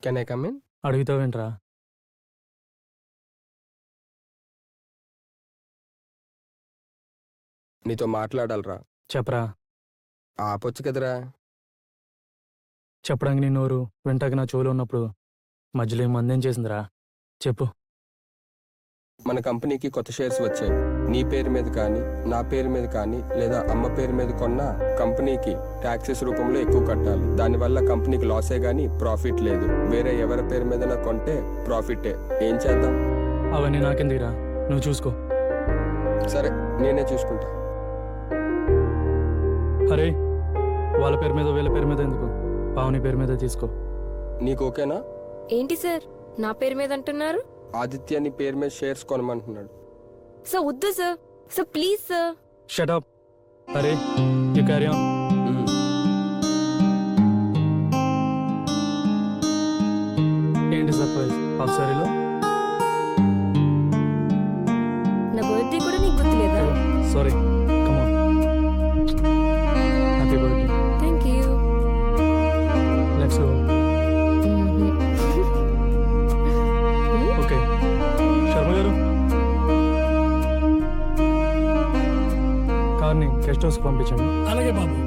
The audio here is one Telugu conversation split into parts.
Can I come in? అడుగుతావేంట్రా? నీతో మాట్లాడాలరా. చెప్పరా. ఆపొచ్చు కదరా. చెప్పడానికి నీ నోరు, వింటాకి నా చెవులు ఉన్నప్పుడు మధ్యలో ఏం మందేం చేసిందిరా? చెప్పు. మన కంపెనీకి కొత్త షేర్స్ వచ్చాయి. నీ పేరు మీద కానీ, నా పేరు మీద కానీ, లేదా అమ్మ పేరు మీద కొన్నా కంపెనీకి ట్యాక్సెస్ రూపంలో ఎక్కువ కట్టాలి. దానివల్ల కంపెనీకి లాసే గానీ ప్రాఫిట్ లేదు. వేరే ఎవరి పేరు మీద కొంటే ప్రాఫిటే. ఏం చేద్దాం? అవన్నీ నాకెందుకురా, నువ్వు చూసుకో. సరే, నేనే చూసుకుంటా. అరే, వాళ్ళ పేరు మీద వీళ్ళ పేరు మీద ఎందుకు? పావని పేరు మీద తీసుకో. నీకు ఓకేనా? ఏంటి సార్ నా పేరు మీద అంటున్నారు? ఆదిత్య నీ పేరు మీద షేర్స్ కొనమంటున్నాడు. సార్ వద్దు sir. Sir please sir. Shut up. అరే, యు క్యారీ ఆన్. ఏంటి సర్ప్రైజ్ హాఫ్ సారీలో? నా బర్త్డే కూడా నీకు గుర్తులేదా? Sorry, come on. Happy birthday. Thank you. Let's go. Okay, Sharma గారు, కార్ని గెస్ట్ హౌస్కి పంపించండి. అలాగే బాబు.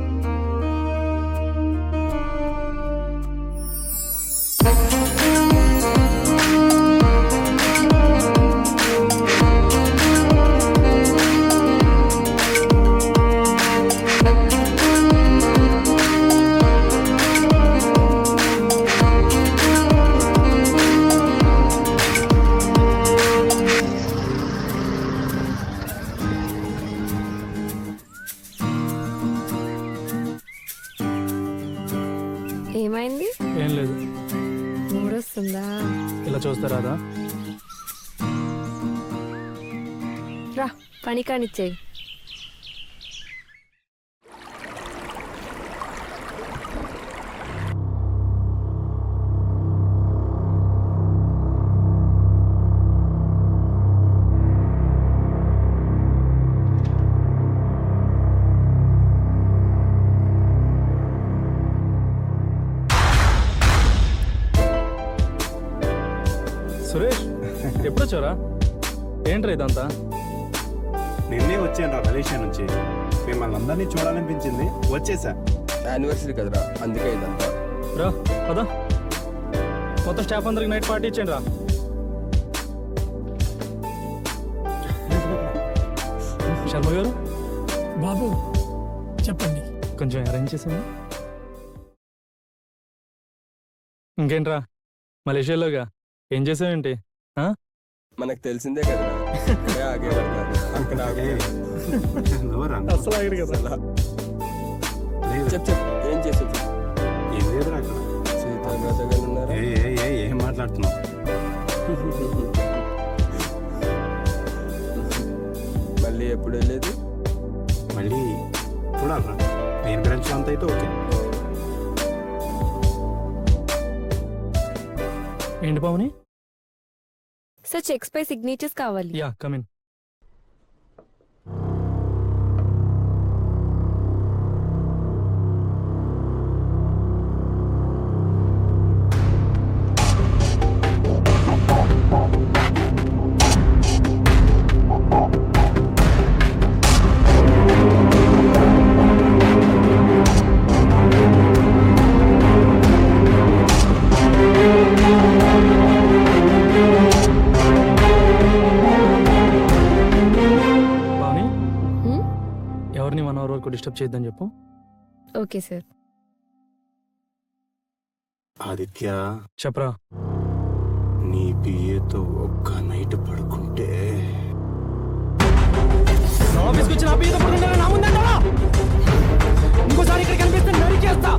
ఏమైంది? ఏం లేదు. మూడొస్తుందా? ఇలా చూస్తారా? రా పని కానిచ్చేయి. సురేష్, ఎప్పుడొచ్చారా? ఏంట్రా ఇదంతా? నిన్నే వచ్చాను మలేషియా నుంచి. మిమ్మల్ని అందరినీ చూడాలనిపించింది, వచ్చేసా. యానివర్సరీ కదరా, అందుకే ఇదంతా. రా పదా, మొత్తం స్టాఫ్ అందరికి నైట్ పార్టీ ఇచ్చేయండి రా. శర్మ గారు, బాబు చెప్పండి. కొంచెం అరేంజ్ చేసాను. ఇంకేంట్రా, మలేషియాలోగా ఏం చేసావేంటి? మనకు తెలిసిందే కదరా. ఇక్కడే ఆగేవాడు కాదు. అక్కడ అసలు ఆగడు కదా. చెప్పు ఏం చేసావు? ఏం లేదురా అక్కడ. సీతారాధగా ఉన్నారా? ఏం మాట్లాడుతున్నావు? మళ్ళీ ఎప్పుడు వెళ్ళేది? మళ్ళీ చూడాలరా. నేను బ్రాంచ్ అంత అయితే ఓకే. ఏంటి పావని? సార్ చెక్స్ పై సిగ్నేచర్స్ కావాలి. Yeah, come in. ఎవరిని 1 hour వరకు డిస్టర్బ్ చేయొద్దని చెప్పు. Okay sir. ఆదిత్య, చెప్పరా. నీ పిఏతో ఒక్క నైట్ పడుకుంటే ఆఫీస్కి వచ్చి నా పిఏతో పడుకుంటారా? నా ముందంటావా? ఇంకోసారి ఇక్కడ కనిపిస్తే నరికేస్తా.